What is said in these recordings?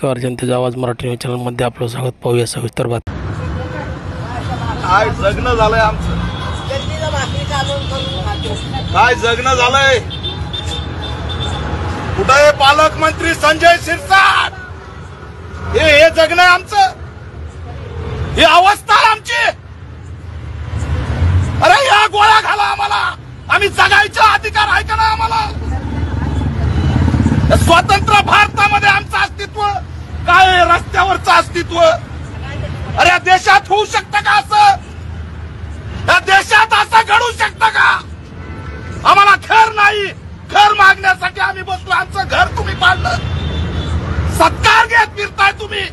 नमस्कार, जनतेचा आवाज मराठी न्यूज चॅनल मध्ये आपलं स्वागत. पाहूया सविस्तर बात. काय जगणं झालंय आमचं, काय जगणं झालंय. कुठे पालकमंत्री संजय शिरसाट, हे जगणं आहे आमचं, ही अवस्था आहे आमची. अरे या गोळ्या घाला आम्हाला, आम्ही जगायचा अधिकार आहे का ना आम्हाला. स्वतंत्र भारतामध्ये आमचं अस्तित्व काय, रस्त्यावरचं अस्तित्व. अरे या देशात होऊ शकतं का असं, या देशात असं घडू शकतं का. आम्हाला घर नाही, घर मागण्यासाठी आम्ही बसलो. आमचं घर तुम्ही पाडलं, सत्कार घेत फिरताय तुम्ही.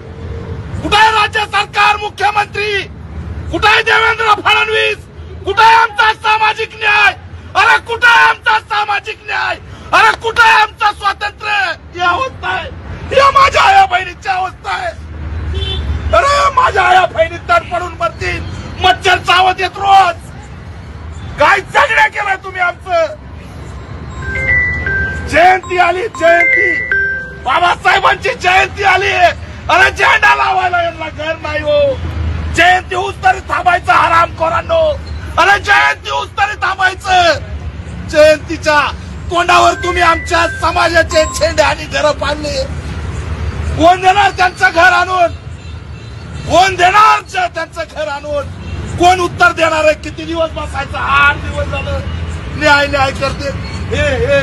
कुठे राज्य सरकार, मुख्यमंत्री कुठे, देवेंद्र फडणवीस कुठे, आमचा सामाजिक न्याय. अरे कुठे आमचा सामाजिक न्याय, अरे कुठे आमचं स्वातंत्र्य. ही अवस्था आहे, ही माझ्या आया बहिणीची अवस्था आहे. अरे माझ्या आया बहिणी तडपडून मरतील, मच्छर चावत येत रोज. काय जगण्या केलं तुम्ही आमचं. जयंती आली, जयंती बाबासाहेबांची जयंती आली. अरे झेंडा लावायला यांना घर नाही हो. जयंती होऊस तरी थांबायचं हरामखोरांनो. अरे जयंती होऊस तरी थांबायचं. जयंतीच्या तोंडावर तुम्ही आमच्या समाजाचे झेंडे आणि घर पाडले. कोण देणार त्यांचं घर आणून, कोण देणार त्यांचं घर आणून, कोण उत्तर देणार आहे. किती दिवस बसायचं, 8 दिवस झालं न्याय न्याय करते. हे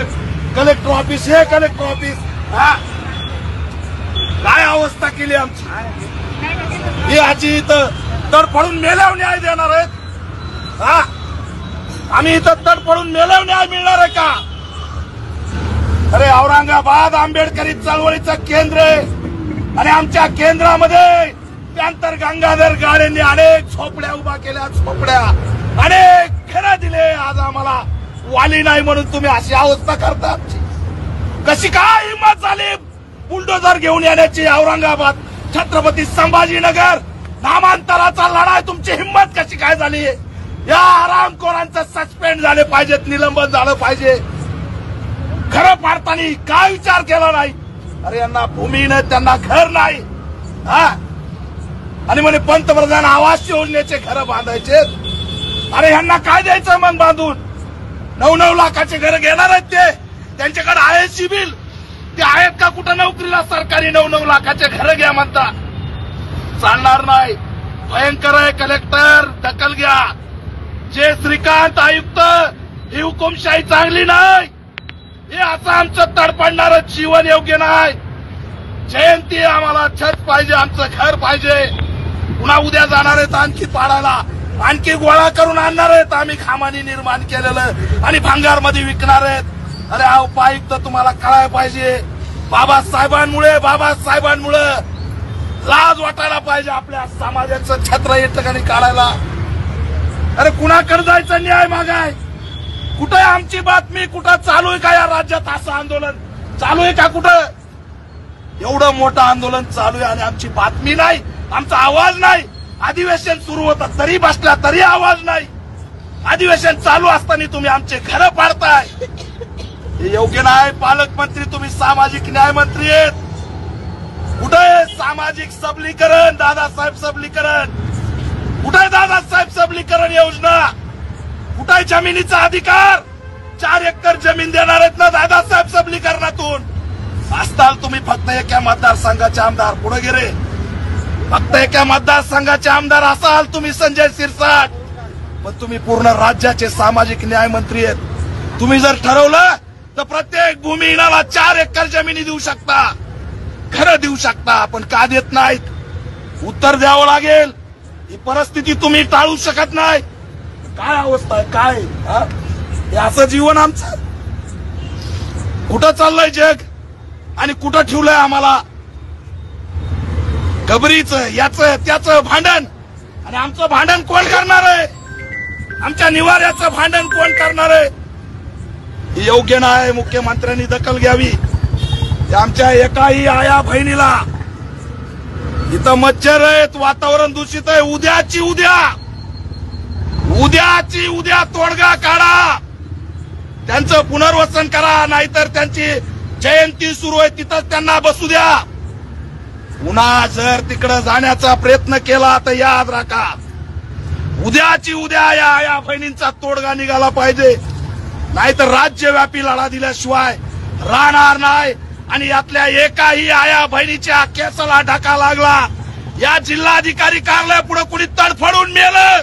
कलेक्टर ऑफिस, हे कलेक्टर ऑफिस, काय अवस्था केली आमची. ही आजी इथं तडफडून मेल्यावर न्याय देणार आहेत. आम्ही इथं तडफडून मेल्यावर न्याय मिळणार आहे का. अरे औरंगाबाद आंबेडकरी चळवळीचं केंद्र आहे आणि आमच्या केंद्रामध्ये त्यानंतर गंगाधर गाडेंनी अनेक झोपड्या उभा केल्या, झोपड्या अनेक घरं दिले. आज आम्हाला वाली नाही म्हणून तुम्ही अशी अवस्था करता आमची. कशी काय हिंमत झाली बुलडोजर घेऊन येण्याची. औरंगाबाद, छत्रपती संभाजीनगर, नामांतराचा लढाई, तुमची हिंमत कशी काय झाली. या हरामखोरांचं सस्पेंड झाले पाहिजेत, निलंबन झालं पाहिजे. खरं पाडताना काय विचार केला नाही. अरे यांना भूमी नाही, त्यांना घर नाही. आणि म्हणे पंतप्रधान आवास योजनेचे घर बांधायचे. अरे यांना काय द्यायचं मग बांधून. 9-9 लाखाचे घर घेणार आहेत ते, त्यांच्याकडे आहे सिव्हिल, ते आहेत का कुठं नोकरीला सरकारी. 9-9 लाखाचे घर घ्या म्हणता, चालणार नाही. भयंकर आहे. कलेक्टर दखल घ्या. जे श्रीकांत आयुक्त, ही हुकुमशाही चांगली नाही. हे असं आमचं तडपडणारं जीवन योग्य नाही. जयंती आम्हाला छत पाहिजे, आमचं घर पाहिजे. पुन्हा उद्या जाणार आहेत आणखी पाडायला, आणखी गोळा करून आणणार आहेत. आम्ही खामानी निर्माण केलेलं आणि भांगारमध्ये विकणार आहेत. अरे हा उपायुक्त तुम्हाला कळायला पाहिजे. बाबासाहेबांमुळे लाज वाटायला पाहिजे आपल्या समाजाचं छत्र या ठिकाणी काढायला. अरे कुणाकडे जायचं न्याय मागाय. कुठे आमची बातमी, कुठं चालू आहे का या राज्यात असं आंदोलन चालू आहे का. कुठं एवढं मोठं आंदोलन चालू आहे आणि आमची बातमी नाही, आमचा आवाज नाही. अधिवेशन सुरू होतं तरी बसला तरी आवाज नाही. अधिवेशन चालू असताना तुम्ही आमचे घर पाडताय. हे योग्य नाही. पालकमंत्री तुम्ही सामाजिक न्याय मंत्री आहेत. कुठे सामाजिक सबलीकरण, दादासाहेब सबलीकरण, कुठे दादासाहेब सबलीकरण योजना. कुठे जमिनीचा अधिकार. 4 एकर जमीन देणार आहेत ना दादासाहेब सबलीकरणातून. असताल तुम्ही फक्त एका मतदारसंघाचे आमदार. पुढे गेले फक्त एका मतदारसंघाचे आमदार असाल तुम्ही संजय शिरसाट, पण तुम्ही पूर्ण राज्याचे सामाजिक न्याय मंत्री आहेत. तुम्ही जर ठरवलं तर प्रत्येक भूमिहीनाला 4 एकर जमिनी देऊ शकता, घरं देऊ शकता, पण का देत नाहीत. उत्तर द्यावं लागेल. ही परिस्थिती तुम्ही टाळू शकत नाही. काय अवस्था आहे, काय हे असं जीवन आमचं. कुठं चाललंय जग आणि कुठं ठेवलंय आम्हाला. गबरीचं याचं त्याचं भांडण, आणि आमचं भांडण कोण करणार आहे. आमच्या निवाऱ्याचं भांडण कोण करणार आहे. हे योग्य नाही. मुख्यमंत्र्यांनी दखल घ्यावी. आमच्या एकाही आया बहिणीला इथं मच्छर आहेत, वातावरण दूषित आहे. उद्याची उद्या तोडगा काढा. त्यांचं पुनर्वसन करा, नाहीतर त्यांची जयंती सुरू आहे तिथंच त्यांना बसू द्या. पुन्हा जर तिकडे जाण्याचा प्रयत्न केला तर याद राखा, उद्याची उद्या या आया बहिणींचा तोडगा निघाला पाहिजे, नाहीतर राज्यव्यापी लढा दिल्याशिवाय राहणार नाही. आणि यातल्या एकाही आया बहिणीच्या केसाला ढाका लागला, या जिल्हाधिकारी कार्यालय पुढे कुणी तडफडून मेलं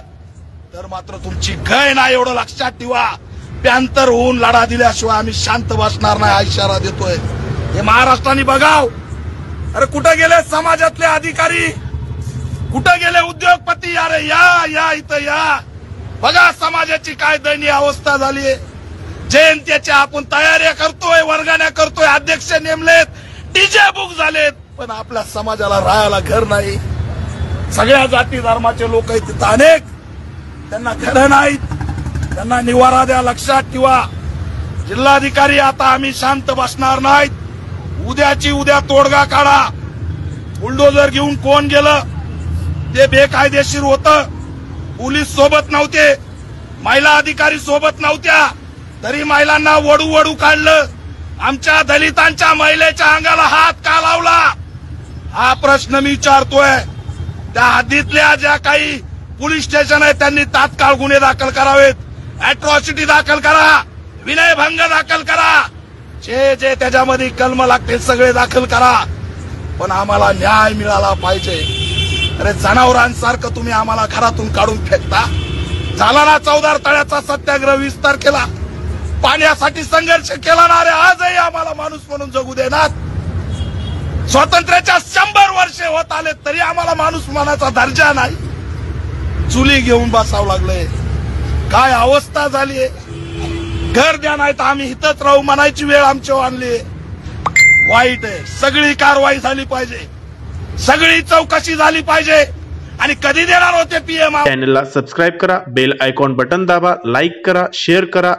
तर मात्र तुमची गय नाही, एवढं लक्षात ठेवा. प्यांतर होऊन लढा दिल्याशिवाय आम्ही शांत बसणार नाही हा इशारा देतोय. हे महाराष्ट्राने बघाव. अरे कुठे गेले समाजातले अधिकारी, कुठे गेले उद्योगपती? अरे या इथं या, बघा समाजाची काय दयनीय अवस्था झालीय. जयंतीच्या आपण तयाऱ्या करतोय, वर्गाण्या करतोय, अध्यक्ष नेमलेत, डीजे बुक झालेत, पण आपल्या समाजाला राहायला घर नाही. सगळ्या जाती धर्माचे लोक आहेत तिथं अनेक, त्यांना घर नाहीत, त्यांना निवारा द्या. लक्षात ठेवा, जिल्हाधिकारी आता आम्ही शांत बसणार नाहीत. उद्याची उद्या तोडगा काढा. बुलडोजर घेऊन कोण गेलं ते बेकायदेशीर होतं. पोलीस सोबत नव्हते, महिला अधिकारी सोबत नव्हत्या, तरी महिलांना वडू काढलं. आमच्या दलितांच्या महिलेच्या अंगाला हात का लावला हा प्रश्न मी विचारतोय. त्या हद्दीतल्या ज्या काही पोलीस स्टेशन आहेत त्यांनी तात्काळ गुन्हे दाखल करावेत, अॅट्रॉसिटी दाखल करा, विनयभंग दाखल करा, जे त्याच्यामध्ये कलम लागतील सगळे दाखल करा, पण आम्हाला न्याय मिळाला पाहिजे. अरे जनावरांसारखं तुम्ही आम्हाला घरातून काढून फेकता. झाला ना 14 तळ्याचा सत्याग्रह 20 तारखेला, पाण्यासाठी संघर्ष केला ना, रे आजही आम्हाला माणूस म्हणून जगू देणार. स्वातंत्र्याच्या 100 वर्षे होत आले तरी आम्हाला माणूस मनाचा दर्जा नाही. चुली घेऊन बसावं लागलंय. काय अवस्था झालीय. घर द्या नाही तर आम्ही इथंच राहू म्हणायची वेळ आमच्यावर आणली. वाईट आहे. सगळी कारवाई झाली पाहिजे, सगळी चौकशी झाली पाहिजे. आणि कधी देणार होते पीएम? चॅनलला सबस्क्राईब करा, बेल आयकॉन बटन दाबा, लाईक करा, शेअर करा.